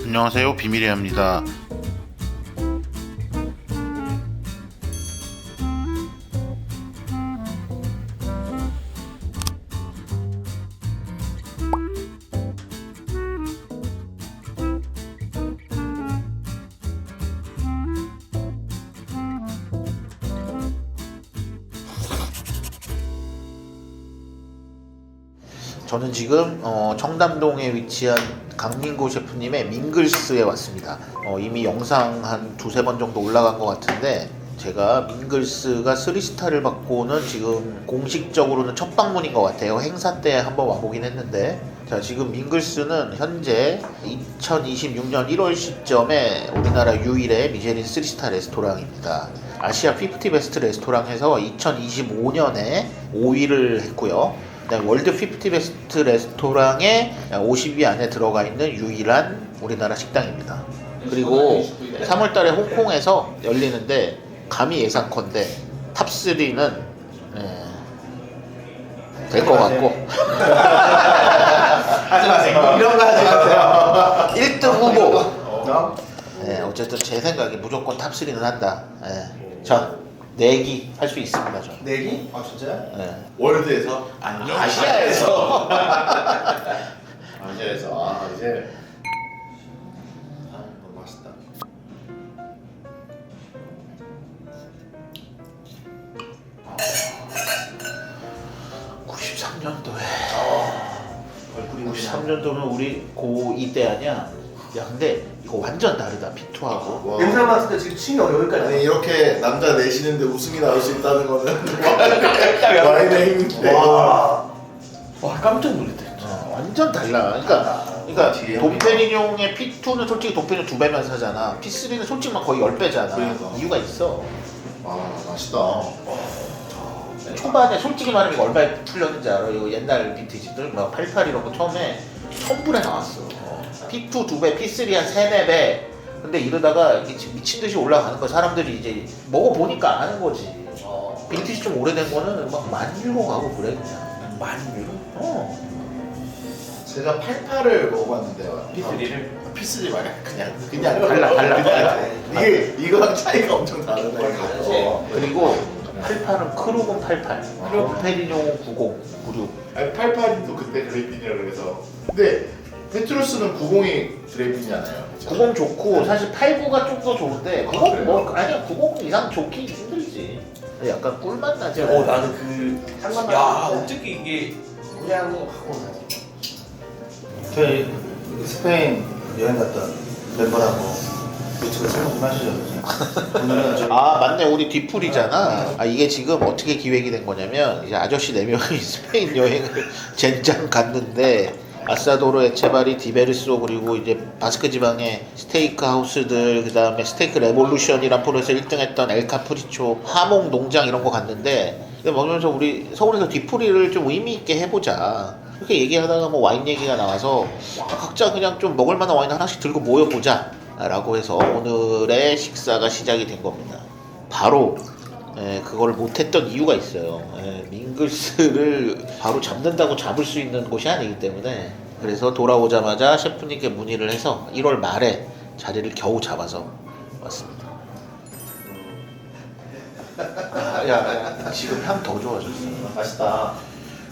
안녕하세요, 비밀이야입니다. 저는 지금 청담동에 위치한 강민구 셰프님의 밍글스에 왔습니다. 이미 영상 한 두세 번 정도 올라간 것 같은데, 제가 밍글스가 3스타를 받고는 지금 공식적으로는 첫 방문인 것 같아요. 행사 때 한번 와보긴 했는데, 자, 지금 밍글스는 현재 2026년 1월 시점에 우리나라 유일의 미쉐린 3스타 레스토랑입니다. 아시아 50 베스트 레스토랑에서 2025년에 5위를 했고요. 월드 50 베스트 레스토랑에 50위 안에 들어가 있는 유일한 우리나라 식당입니다. 그리고 3월달에 홍콩에서 열리는데, 감히 예상컨대 탑3는 될 것 같고 하지 마세요. 이런 거 하지 마세요. 1등 후보. 어쨌든 제 생각에 무조건 탑3는 한다. 자, 내기 할 수 있습니다. 저. 내기? 아 진짜요? 월드에서? 아니, 아시아에서. 아시아에서. 이제 너무 맛있다. 아, 93년도에 93년도면 우리 고2 때 아니야? 야, 근데 이거 완전 다르다. P2하고. 냄새 맡을 때 지금 침이 여기까지. 아니 이렇게 남자 내시는데 웃음이 나올 수 있다는 거는 와인의 힘인데. 와 깜짝 놀랐다. 완전 달라. 그러니까 뒤에 도페리뇽의 P2는 솔직히 도페리뇽 2배면 사잖아. P3는 솔직히 막 거의 10배잖아. 그러니까. 이유가 있어. 아 맛있다. 초반에 솔직히 말하면 이거 얼마에 풀렸는지 알아? 이거 옛날 빈티지들 막 88 이런 거 처음에 1000불에 나왔어. P2 2배, P3 한 3, 4배. 근데 이러다가 이게 지금 미친 듯이 올라가는 거야. 사람들이 이제 먹어보니까 아는 거지. 빈티지 좀 오래된 거는 막 10,000유로 가고 그래 그냥. 10,000유로? 제가 88을 먹어봤는데요. P3를? P3 말이야. 그냥 달라. 이게 이거랑 차이가 엄청 다르다. 그리고 88은 크루곤 88, 도페리뇽 90, 96. 아니 88도 그때 그레이핀이라고 그래서. 근데 페트루스는 90이 그레이핀이잖아요. 90 좋고 사실 89가 좀 더 좋은데 90 뭐 그래요? 아니야 90 이상 좋기 힘들지. 약간 꿀맛 나지. 나는 그 야 어떻게 이게 그냥 하고 나니. 저희 스페인 여행 갔던 멤버라고 유튜브 설명 좀 하시죠. 오늘은 아 맞네, 우리 뒤풀이잖아. 이게 지금 어떻게 기획이 된 거냐면, 이제 아저씨 4명이 스페인 여행을 젠장 갔는데, 아사도르 에체바리 디베르소 그리고 이제 바스크 지방의 스테이크 하우스들, 그 다음에 스테이크 레볼루션이란 프로에서 1등했던 엘카프리초 하몽 농장 이런 거 갔는데, 근데 먹으면서 우리 서울에서 뒤풀이를 좀 의미 있게 해보자 이렇게 얘기하다가 뭐 와인 얘기가 나와서 각자 그냥 좀 먹을 만한 와인 하나씩 들고 모여보자 라고 해서 오늘의 식사가 시작이 된 겁니다. 바로 그걸 못했던 이유가 있어요. 밍글스를 바로 잡는다고 잡을 수 있는 곳이 아니기 때문에, 그래서 돌아오자마자 셰프님께 문의를 해서 1월 말에 자리를 겨우 잡아서 왔습니다. 야, 지금 향 더 좋아졌어. 맛있다.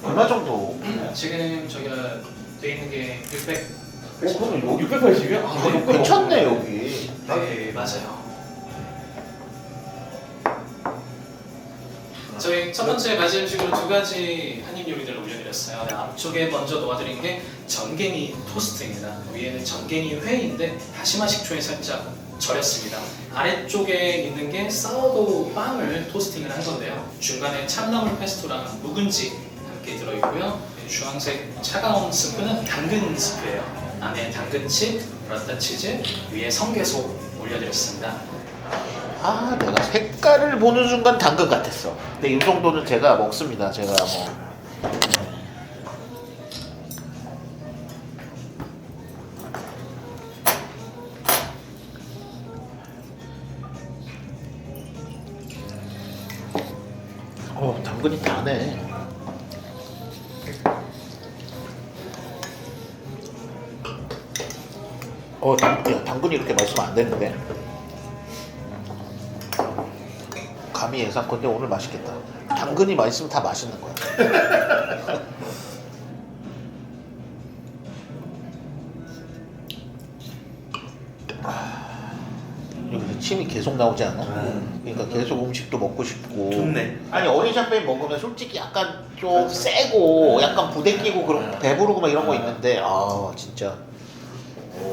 얼마 정도? 지금 저기가 돼 있는 게 600. 그러면 여기 680이야? 아, 괜찮네 여기. 네, 맞아요. 저희 첫 번째 맞이 음식으로 2가지 한입 요리들을 올려드렸어요. 앞쪽에 먼저 놓아드린 게 전갱이 토스트입니다. 위에는 전갱이 회인데 다시마 식초에 살짝 절였습니다. 아래쪽에 있는 게 사워도우 빵을 토스팅을 한 건데요. 중간에 참나물 페스토랑 묵은지 함께 들어있고요. 주황색 차가운 스프는 당근 스프예요. 안에 당근칩, 브라타 치즈, 위에 성게소 올려드렸습니다. 아, 내가 색깔을 보는 순간 당근 같았어. 근데 이 정도는 제가 먹습니다. 제가 뭐. 당근이 다네. 당근이 이렇게 맛있으면 안 되는데. 감히 예상컨대 오늘 맛있겠다. 당근이 맛있으면 다 맛있는 거야. 여기서 침이 계속 나오지 않아? 그러니까 계속 음식도 먹고 싶고. 좋네. 아니 어린 샴페인 먹으면 솔직히 약간 좀 세고 약간 부대끼고 그런 배부르고 막 이런 거 있는데 아 진짜.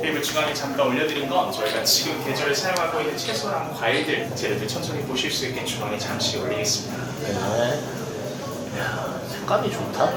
테이블 중앙에 잠깐 올려드린 건 저희가 지금 계절에 사용하고 있는 채소랑 과일들, 재료들 천천히 보실 수 있게 중앙에 잠시 올리겠습니다. 네. 야, 색감이 좋다.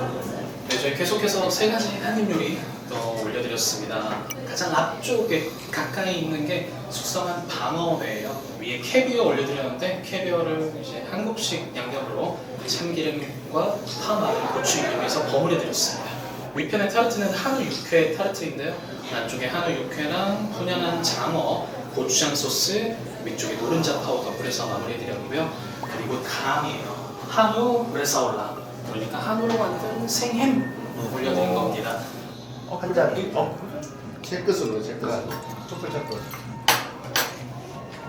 네, 저희 계속해서 세 가지 한입 요리 또 올려드렸습니다. 가장 앞쪽에 가까이 있는 게 숙성한 방어회예요. 위에 캐비어 올려드렸는데 캐비어를 이제 한국식 양념으로 참기름과 파, 마늘, 고추 이용해서 버무려드렸습니다. 위편의 타르트는 한우 육회 타르트인데요. 안쪽에 한우 육회랑 훈연한 장어, 고추장 소스, 위쪽에 노른자 파우더 뿌려서 마무리해드렸고요. 그리고 다음이에요. 한우 레사올라. 그러니까 한우로 만든 생햄 올려드린 겁니다. 한 잔. 찔끗으로 찔끗으로. 촛불.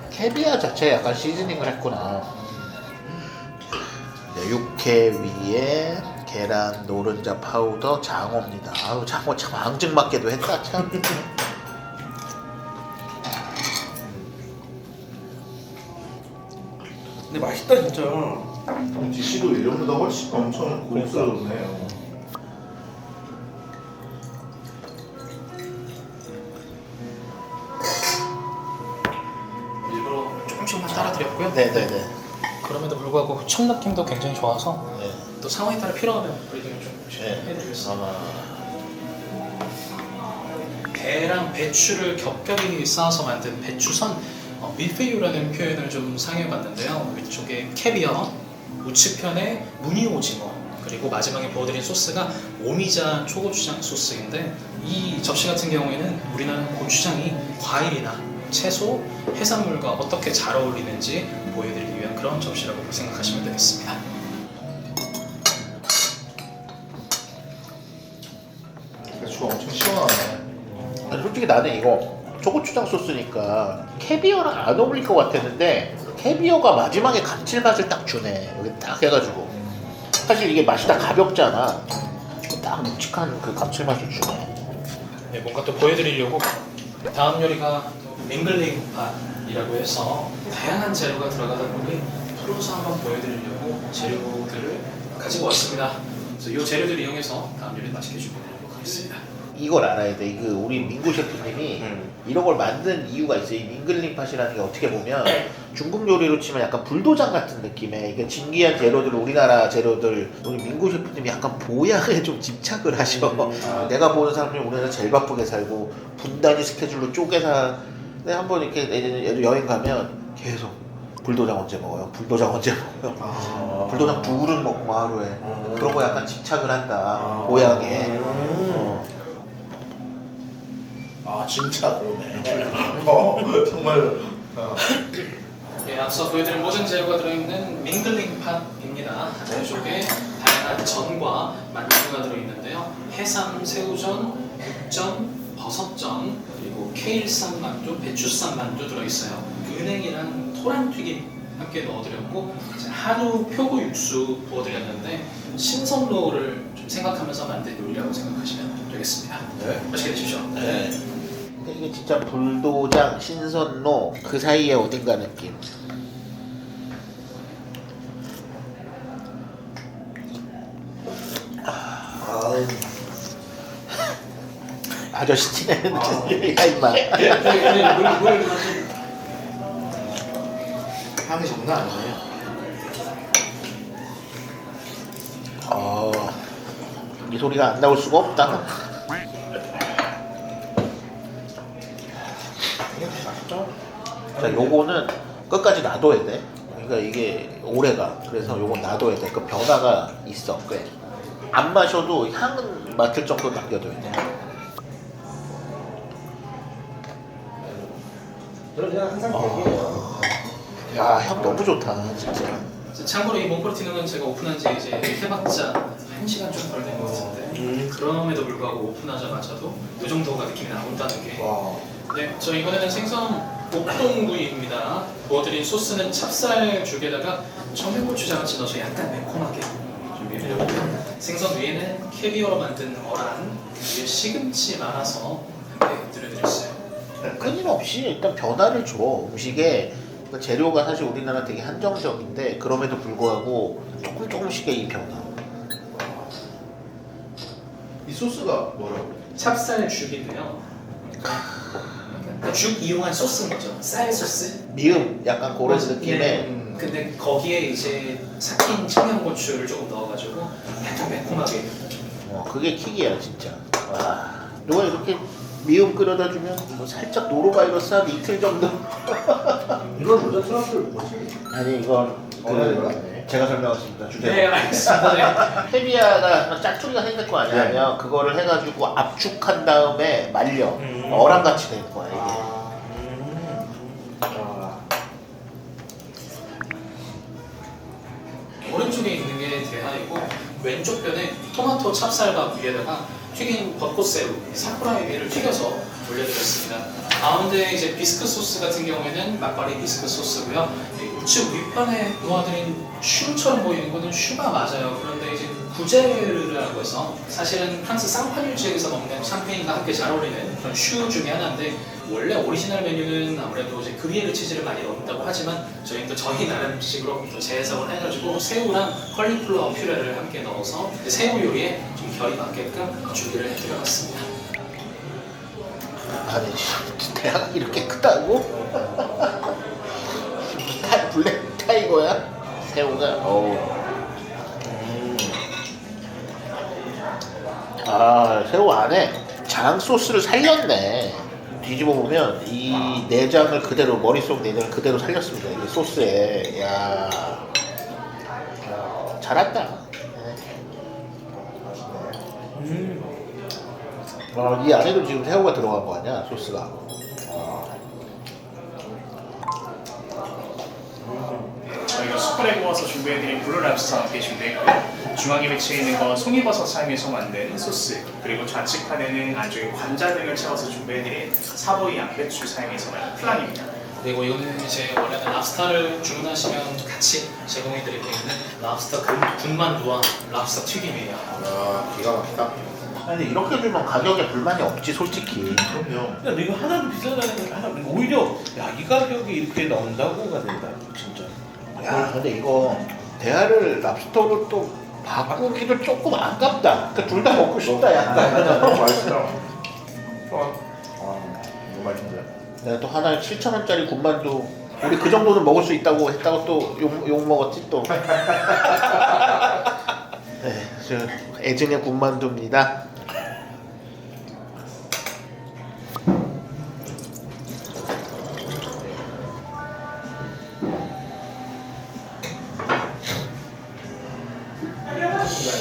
캐비어 자체에 약간 시즈닝을 했구나. 네, 육회 위에 계란, 노른자 파우더, 장어입니다. 아우 장어 참 앙증맞게도 했다 참. 근데 맛있다 진짜. DC도 이름보다 훨씬 엄청 고급스럽네요. 일부러 조금씩만 따라드렸고요. 네네네. 그럼에도 불구하고 첫 느낌도 굉장히 좋아서 네. 또 상황에 따라 필요하면 브리딩을 좀 해드리겠습니다. 배랑 배추를 겹겹이 쌓아서 만든 배추선 밀푀유라는 표현을 좀 사용해봤는데요. 위쪽에 캐비어, 우측편에 무늬 오징어, 그리고 마지막에 부어드린 소스가 오미자 초고추장 소스인데 이 접시 같은 경우에는 우리나라 고추장이 과일이나 채소, 해산물과 어떻게 잘 어울리는지 보여드리기 위한 그런 접시라고 생각하시면 되겠습니다. 배추가 엄청 시원하네. 아니, 솔직히 나는 이거 초고추장 소스니까 캐비어랑 안 어울릴 것 같았는데 캐비어가 마지막에 감칠맛을 딱 주네. 여기 딱 해가지고 사실 이게 맛이 다 가볍잖아. 딱 묵직한 그 감칠맛을 주네. 네, 뭔가 또 보여드리려고 다음 요리가 밍글링 팥이라고 해서 다양한 재료가 들어가다 보니 풀어서 한번 보여드리려고 재료들을 가지고 왔습니다. 그래서 이 재료들을 이용해서 다음 요리 맛있게 준비해드리도록 하겠습니다. 이걸 알아야 돼. 이거 우리 민구 셰프님이 이런 걸 만든 이유가 있어요. 이 밍글링 팥이라는 게 어떻게 보면 중국 요리로 치면 약간 불도장 같은 느낌의 이게 진귀한 재료들, 우리나라 재료들 우리 민구 셰프님이 약간 보양에 좀 집착을 하셔. 내가 보는 사람 중에 우리나라 제일 바쁘게 살고 분단위 스케줄로 쪼개서 근데 한번 이렇게 예를 여행 가면 계속 불도장 언제 먹어요? 불도장 언제 먹어요? 불도장 2그릇 먹고 하루에 그런 거 약간 집착을 한다. 보양에. 아 진짜 그러네. 정말. 네, 앞서 보여드린 모든 재료가 들어있는 밍글링 팥입니다. 안쪽에 다양한 전과 만두가 들어있는데요. 해삼, 새우전, 육전, 버섯전, 그리고 케일쌈 만두, 배추쌈 만두 들어있어요. 은행이랑 토란튀김 함께 넣어드렸고 한우 표고 육수 부어드렸는데 신선로를 좀 생각하면서 만든 요리라고 생각하시면 되겠습니다. 네. 맛있게 드십시오. 네. 근데 이게 진짜 불도장, 신선로 그 사이에 어딘가 느낌. 아저씨 티내는 야 임마. 물 향이 장난 아니네. 이 소리가 안 나올 수가 없다. 자, 요거는 끝까지 놔둬야 돼. 그러니까 이게 오래가. 그래서 요건 놔둬야 돼. 그 변화가 있어. 꽤. 안 마셔도 향은 맡을 정도 남겨둬야 돼. 그냥 항상 얘기해요. 야, 향 너무 좋다, 진짜. 참고로 이 몽골티누는 제가 오픈한 지 이제 해봤자 1시간 좀 덜 된 것 같은데 그럼에도 불구하고 오픈하자마자도 이 정도가 느낌이 나온다는 게 와. 네, 저 이번에는 생선 볶동구이입니다. 부어드린 소스는 찹쌀죽에다가 청양고추장아찌 넣어서 약간 매콤하게 준비해드렸고요. 생선 위에는 캐비어로 만든 어란, 위에 시금치 말아서 함께 드려드렸어요. 끊임없이 일단 변화를 줘. 음식에 그 재료가 사실 우리나라 되게 한정적인데 그럼에도 불구하고 조금씩의 이 변화. 이 소스가 뭐라고? 찹쌀죽인데요. 그러니까 죽 이용한 소스인 거죠. 쌀 소스. 미음 약간 그런 느낌의 네. 근데 거기에 이제 삭힌 청양고추를 조금 넣어가지고 약간 매콤하게. 그게 킥이야 진짜. 와, 누가 이렇게 미음 끓여다 주면 뭐 살짝 노로바이러스 한 이틀 정도. 이건 뭐죠? 트러플 뭐지? 아니 이건 그 제가 설명하겠습니다. 주제로. 네, 알겠습니다. 네. 헤비아가 짜투리가 생길 거 아니야? 아니면 그거를 해가지고 압축한 다음에 말려 어랑같이 될 거야 이게. 오른쪽에 있는 게 대하이고 왼쪽 편에 토마토 찹쌀밥 위에다가 튀긴 벚꽃새우, 사쿠라에비를 튀겨서 올려드렸습니다. 가운데 이제 비스크 소스 같은 경우에는 막걸리 비스크 소스고요. 이 우측 위편에 놓아드린 슈처럼 보이는 거는 슈가 맞아요. 그런데 이제 구제르라고 해서 사실은 프랑스 쌍파뉴 지역에서 먹는 샴페인과 함께 잘 어울리는 그런 슈 중에 하나인데 원래 오리지널 메뉴는 아무래도 이제 그리에르 치즈를 많이 넣는다고 하지만 저희는 또 저희 나름식으로 또 재해석을 해가지고 새우랑 컬리플라워 퓨레를 함께 넣어서 새우 요리에 좀 결이 맞게끔 준비를 해드려봤습니다. 아니 대학 이렇게 크다고? 블랙 타이거야? 새우가 어우. 아 새우 안에 장 소스를 살렸네. 뒤집어 보면 이 내장을 그대로 머릿속 내장을 그대로 살렸습니다. 이 소스에. 야 잘한다. 이 안에도 지금 새우가 들어간 거 아니야 소스가. 저희가 숯불에 구워서 준비해드린 블루랍스터와 함께 준비했고요. 중앙에 위치해 있는 건 송이버섯 사용해서 만든 소스, 그리고 좌측판에는 안쪽에 관자 등을 채워서 준비해드린 사보이 양배추 사용해서 만든 플랑입니다. 그리고 이거는 이제 원래는 랍스타를 주문하시면 같이 제공해드리고 있는 랍스터 군만두와 랍스터 튀김이에요. 아 기가 막히다. 아니 이렇게 주면 가격에 불만이 없지 솔직히. 그럼요. 근데 이거 하나도 비싸다는 하나 오히려 야 이 가격에 이렇게 나온다고가 된다 진짜. 근데 이거 대하를 랍스터로 또 바꾸기도 조금 아깝다. 그러니까 둘 다 먹고 싶다 약간. 너무 맛있다. 좋아. 너무 맛있는데. 내가 또 하나에 7,000원짜리 군만두 우리 그 정도는 먹을 수 있다고 했다고 또 욕 먹었지 또. 네, 저 애증의 군만두입니다.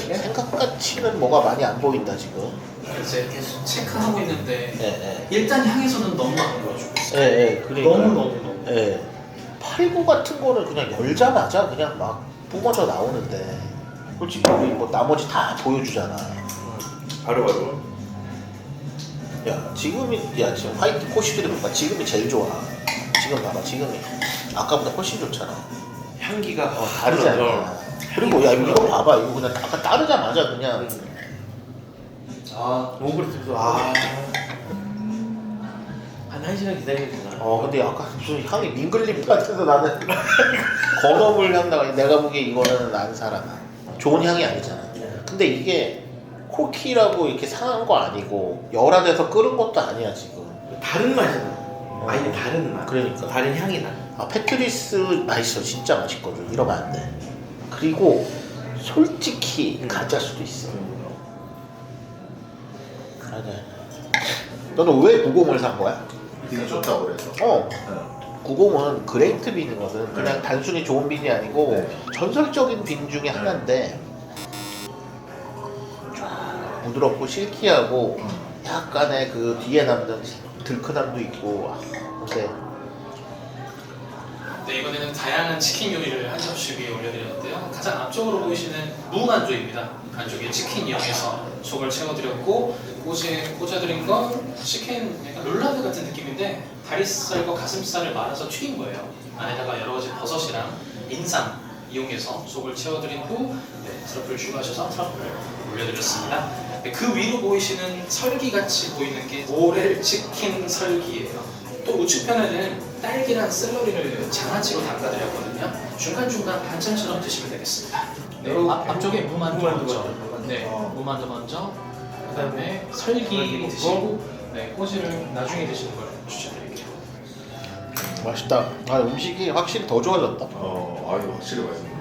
생각같이는 뭐가 많이 안 보인다 지금. 이제 계속 체크하고 있는데 예, 일단 향에서는 너무 안 보여주고 있어요. 예, 예, 그러니까. 너무. 예. 팔구 같은 거는 그냥 열자마자 그냥 막 뿜어져 나오는데 솔직히 우리 뭐 나머지 다 보여주잖아. 바로. 야 지금 화이트 코시들이 볼까? 지금이 제일 좋아. 지금 봐봐 지금이 아까보다 훨씬 좋잖아. 향기가 다르잖아. 그리고 야 이거 봐봐 이거 그냥 아까 따르자마자 그냥 아 너무 그랬어. 한 시간 기다려야 되나? 근데 약간 무슨 향이 민글립 같아서 나는 건어물 향 나가. 내가 보기에 이거는 안 살아나. 좋은 향이 아니잖아. 근데 이게 코키라고 이렇게 상한 거 아니고 열화돼서 끓은 것도 아니야 지금. 다른 맛이 나. 많이 다른 맛. 그러니까. 다른 향이 나. 패트리스 맛있어. 진짜 맛있거든. 이러면 안 돼. 그리고 솔직히 가짜 수도 있어. 맞아. 너는 왜 90을 산 거야? 되게 좋다고 그래서. 90은 그레이트 빈이거든. 그냥 단순히 좋은 빈이 아니고 전설적인 빈 중에 하나인데 쫙 부드럽고 실키하고 약간의 그 뒤에 남는 들큰함도 있고. 근데 네, 이번에는 다양한 치킨 요리를 한 접시 위에 올려드렸는데요. 가장 앞쪽으로 보이시는 무만두입니다. 안쪽에 치킨 이용해서 속을 채워드렸고 꼬지에 꽂아드린 건 치킨 약간 롤라드 같은 느낌인데 다리살과 가슴살을 말아서 튀긴 거예요. 안에다가 여러 가지 버섯이랑 인삼 이용해서 속을 채워드린 후 트러플 추가하셔서 트러플을 올려드렸습니다. 그 위로 보이시는 설기같이 보이는 게 모렐 치킨 설기예요. 또 우측편에는 딸기랑 샐러리를 장아찌로 담가드렸거든요. 중간중간 반찬처럼 드시면 되겠습니다. 네, 앞쪽에 무만두 먼저. 네, 무만두 먼저. 그 다음에 설기 드시고 꼬지를 나중에 드시는 걸 추천드릴게요. 맛있다. 아 음식이 확실히 더 좋아졌다. 아유 확실히 맛있네.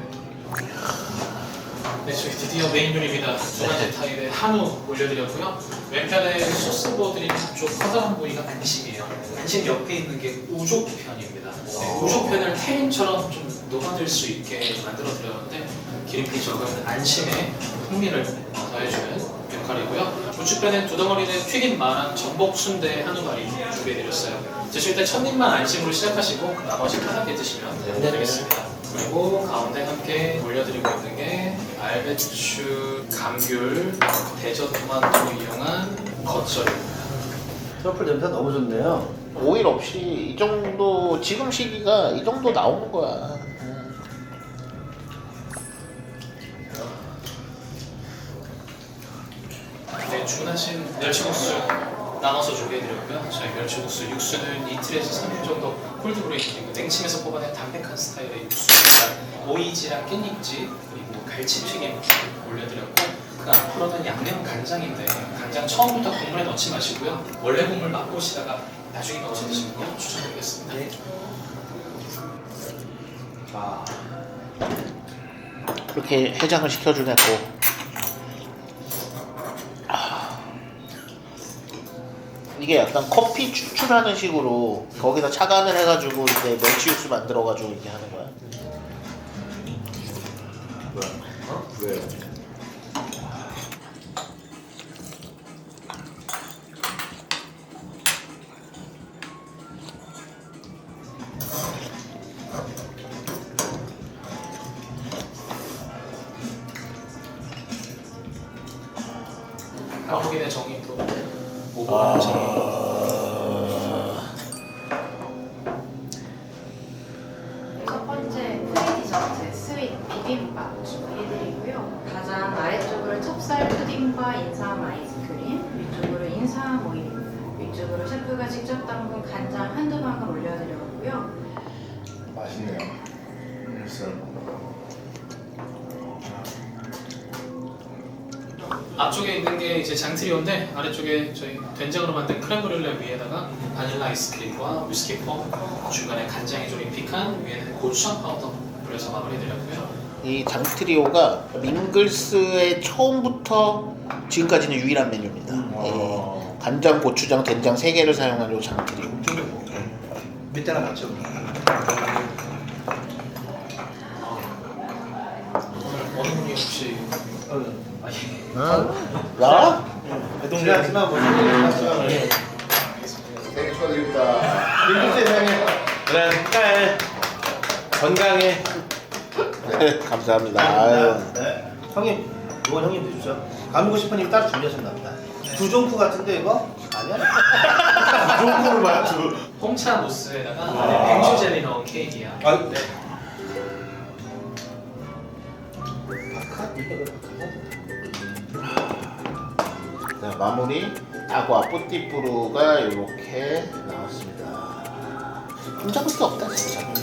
네, 저희 드디어 메인 요리입니다. 두 가지 타입의 한우 올려드렸고요. 왼편에 소스 부어드린 쪽 커다란 부위가 안심이에요. 안심 옆에 있는 게 우족편입니다. 네, 우족편을 태림처럼 좀 녹아들 수 있게 만들어드렸는데 기름기 적은 안심에 풍미를 더해주는 역할이고요. 우측편엔 두 덩어리 된 튀긴 마랑 전복 순대 한우말이 준비해드렸어요. 드실 때 첫 입만 안심으로 시작하시고 나머지 편하게 드시면 되겠습니다. 그리고 가운데 함께 올려드리고 있는 게 알배추, 감귤, 대저 토마토 이용한 겉절입니다. 트러플 냄새 너무 좋네요. 오일 없이 이 정도 지금 시기가 이 정도 나오는 거야. 네, 주문하신 멸치국수 나눠서 준비해드렸고요. 저희 멸치국수 육수는 이틀에서 3일 정도 콜드브레이 그리고 냉침에서 뽑아낸 담백한 스타일의 육수입니다. 오이지랑 깻잎지 그리고 갈치튀김 올려드렸고 그 앞으로는 양념 간장인데 간장 처음부터 국물에 넣지 마시고요. 원래 국물 맛보시다가 나중에 넣어서 드시는 거 추천드리겠습니다. 그렇게 해장을 시켜주네 또. 이게 약간 커피 추출하는 식으로 거기다 차간을 해가지고 이제 멸치 육수 만들어가지고 이렇게 하는 거야. 왜? 한국인의 정의 또 오버하는 정의. 첫 번째 프리 디저트 스윗 비빔밥 준비해드리고요. 가장 아래쪽으로 찹쌀 푸딩과 인삼 아이스크림, 위쪽으로 인삼 오일입니다. 위쪽으로 셰프가 직접 담근 간장 한두 방울 올려드렸고요. 맛있네요. 글쎄. 앞쪽에 있는 게 이제 장트리오인데 아래쪽에 저희 된장으로 만든 크렘브렐레 위에다가 바닐라 아이스크림과 위스키 펌, 중간에 간장에 졸인 피칸, 위에는 고추장 파우더 뿌려서 마무리드렸고요. 이 장트리오가 밍글스의 처음부터 지금까지는 유일한 메뉴입니다. 예, 간장, 고추장, 된장 3개를 사용하는 장트리오. 밑에랑 맞죠? 오늘 어느 분이 혹시 나? 지나치나 뭐 생일 생일 축하드립니다. 밍글스의 생일. 그래 건강해. 감사합니다. 아유. 네. 형님, 이건 형님 드시죠. 가물고 싶은 님 따로 준비하셨나 보다. 두종쿠 같은데 이거? 아니야? 좋은 맞죠? 홍차 무스에다가 안에 뱅슈 젤리 넣은 케이크야. 아, 네. 자, 마무리 아구아 뿌띠뿌루가 이렇게 나왔습니다. 흠잡을 게 없다 진짜. 네.